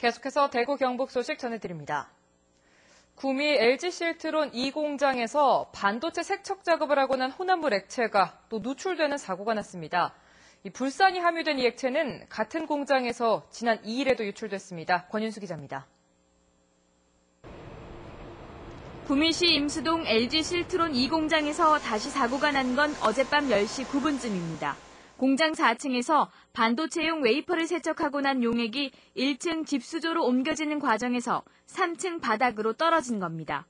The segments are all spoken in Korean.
계속해서 대구 경북 소식 전해드립니다. 구미 LG실트론 2공장에서 반도체 세척 작업을 하고 난 혼합물 액체가 또 누출되는 사고가 났습니다. 이 불산이 함유된 이 액체는 같은 공장에서 지난 2일에도 유출됐습니다. 권윤수 기자입니다. 구미시 임수동 LG실트론 2공장에서 다시 사고가 난 건 어젯밤 10시 9분쯤입니다. 공장 4층에서 반도체용 웨이퍼를 세척하고 난 용액이 1층 집수조로 옮겨지는 과정에서 3층 바닥으로 떨어진 겁니다.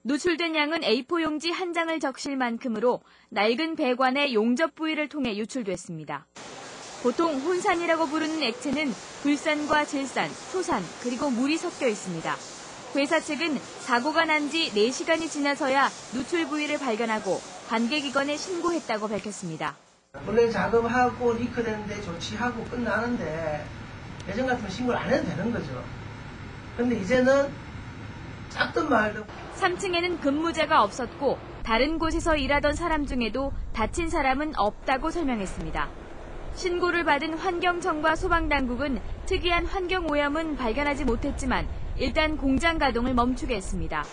누출된 양은 A4 용지 한 장을 적실 만큼으로 낡은 배관의 용접 부위를 통해 유출됐습니다. 보통 혼산이라고 부르는 액체는 불산과 질산, 소산, 그리고 물이 섞여 있습니다. 회사 측은 사고가 난 지 4시간이 지나서야 누출 부위를 발견하고 관계기관에 신고했다고 밝혔습니다. 원래 작업하고 리크되는데 조치하고 끝나는데 예전 같으면 신고를 안 해도 되는 거죠. 그런데 이제는 짰든 말든 3층에는 근무자가 없었고 다른 곳에서 일하던 사람 중에도 다친 사람은 없다고 설명했습니다. 신고를 받은 환경청과 소방당국은 특이한 환경오염은 발견하지 못했지만 일단 공장 가동을 멈추게 했습니다.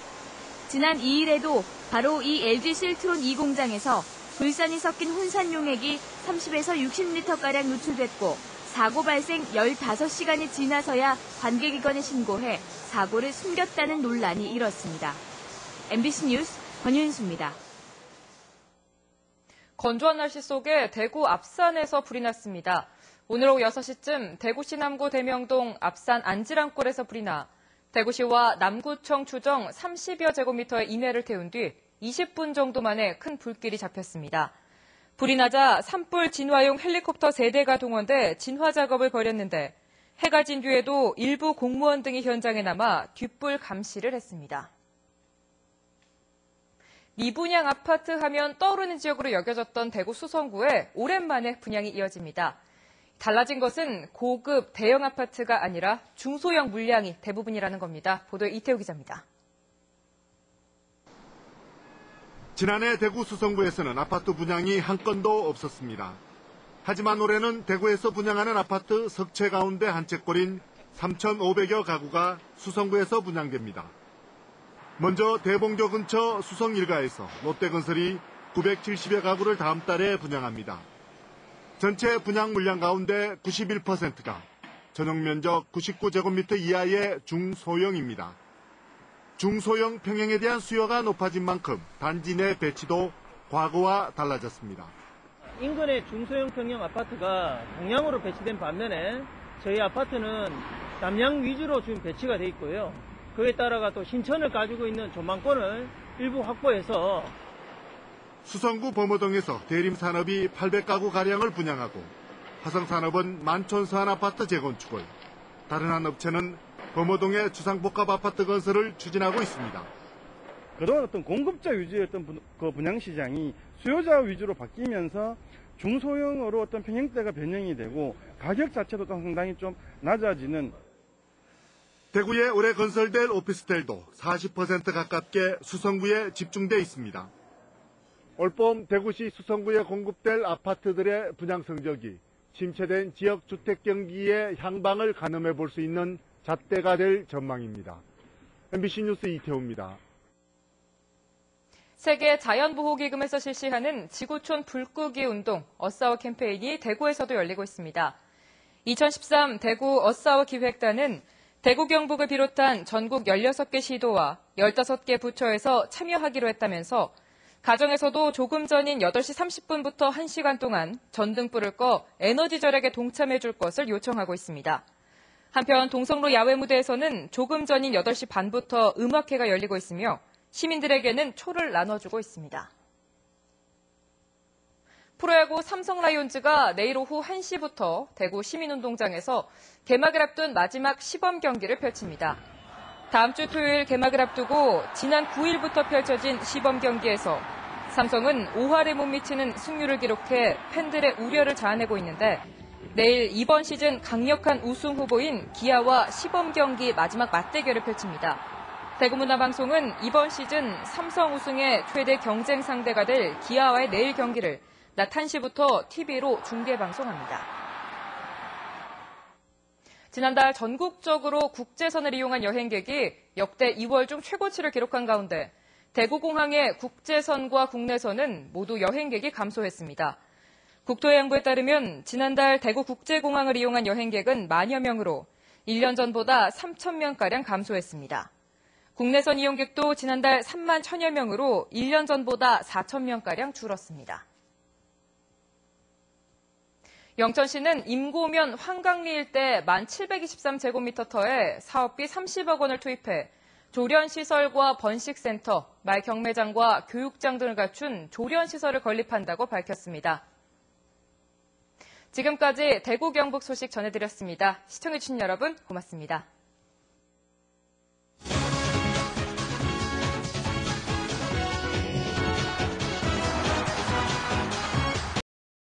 지난 2일에도 바로 이 LG실트론 2공장에서 불산이 섞인 혼산 용액이 30에서 60리터가량 누출됐고 사고 발생 15시간이 지나서야 관계기관에 신고해 사고를 숨겼다는 논란이 일었습니다. MBC 뉴스 권윤수입니다. 건조한 날씨 속에 대구 앞산에서 불이 났습니다. 오늘 오후 6시쯤 대구시 남구 대명동 앞산 안지랑골에서 불이 나 대구시와 남구청 추정 30여 제곱미터의 임야를 태운 뒤 20분 정도 만에 큰 불길이 잡혔습니다. 불이 나자 산불 진화용 헬리콥터 3대가 동원돼 진화 작업을 벌였는데 해가 진 뒤에도 일부 공무원 등이 현장에 남아 뒷불 감시를 했습니다. 미분양 아파트 하면 떠오르는 지역으로 여겨졌던 대구 수성구에 오랜만에 분양이 이어집니다. 달라진 것은 고급 대형 아파트가 아니라 중소형 물량이 대부분이라는 겁니다. 보도에 이태우 기자입니다. 지난해 대구 수성구에서는 아파트 분양이 한 건도 없었습니다. 하지만 올해는 대구에서 분양하는 아파트 석 채 가운데 한 채꼴인 3,500여 가구가 수성구에서 분양됩니다. 먼저 대봉교 근처 수성 일가에서 롯데건설이 970여 가구를 다음 달에 분양합니다. 전체 분양 물량 가운데 91%가 전용 면적 99제곱미터 이하의 중소형입니다. 중소형 평형에 대한 수요가 높아진 만큼 단지 내 배치도 과거와 달라졌습니다. 인근의 중소형 평형 아파트가 동양으로 배치된 반면에 저희 아파트는 남양 위주로 지금 배치가 돼 있고요. 그에 따라가 또 신천을 가지고 있는 조망권을 일부 확보해서 수성구 범어동에서 대림산업이 800가구가량을 분양하고 화성산업은 만촌서안 아파트 재건축을, 다른 한 업체는 범어동의 주상복합 아파트 건설을 추진하고 있습니다. 그동안 어떤 공급자 위주였던 그 분양시장이 수요자 위주로 바뀌면서 중소형으로 어떤 평형대가 변형이 되고 가격 자체도 상당히 좀 낮아지는. 대구에 올해 건설될 오피스텔도 40% 가깝게 수성구에 집중돼 있습니다. 올봄 대구시 수성구에 공급될 아파트들의 분양 성적이 침체된 지역 주택 경기의 향방을 가늠해 볼 수 있는 잣대가 될 전망입니다. MBC 뉴스 이태우입니다. 세계 자연보호기금에서 실시하는 지구촌 불끄기 운동 어사워 캠페인이 대구에서도 열리고 있습니다. 2013 대구 어사워 기획단은 대구 경북을 비롯한 전국 16개 시도와 15개 부처에서 참여하기로 했다면서 가정에서도 조금 전인 8시 30분부터 1시간 동안 전등불을 꺼 에너지 절약에 동참해 줄 것을 요청하고 있습니다. 한편 동성로 야외 무대에서는 조금 전인 8시 반부터 음악회가 열리고 있으며 시민들에게는 초를 나눠주고 있습니다. 프로야구 삼성 라이온즈가 내일 오후 1시부터 대구 시민운동장에서 개막을 앞둔 마지막 시범 경기를 펼칩니다. 다음 주 토요일 개막을 앞두고 지난 9일부터 펼쳐진 시범 경기에서 삼성은 5할에 못 미치는 승률을 기록해 팬들의 우려를 자아내고 있는데 내일 이번 시즌 강력한 우승 후보인 기아와 시범 경기 마지막 맞대결을 펼칩니다. 대구문화방송은 이번 시즌 삼성 우승의 최대 경쟁 상대가 될 기아와의 내일 경기를 낮 1시부터 TV로 중계 방송합니다. 지난달 전국적으로 국제선을 이용한 여행객이 역대 2월 중 최고치를 기록한 가운데 대구공항의 국제선과 국내선은 모두 여행객이 감소했습니다. 국토해양부에 따르면 지난달 대구국제공항을 이용한 여행객은 만여 명으로 1년 전보다 3천 명가량 감소했습니다. 국내선 이용객도 지난달 3만 1천여 명으로 1년 전보다 4천 명가량 줄었습니다. 영천시는 임고면 황강리 일대 1,723제곱미터터에 사업비 30억 원을 투입해 조련시설과 번식센터, 말경매장과 교육장 등을 갖춘 조련시설을 건립한다고 밝혔습니다. 지금까지 대구 경북 소식 전해드렸습니다. 시청해주신 여러분 고맙습니다.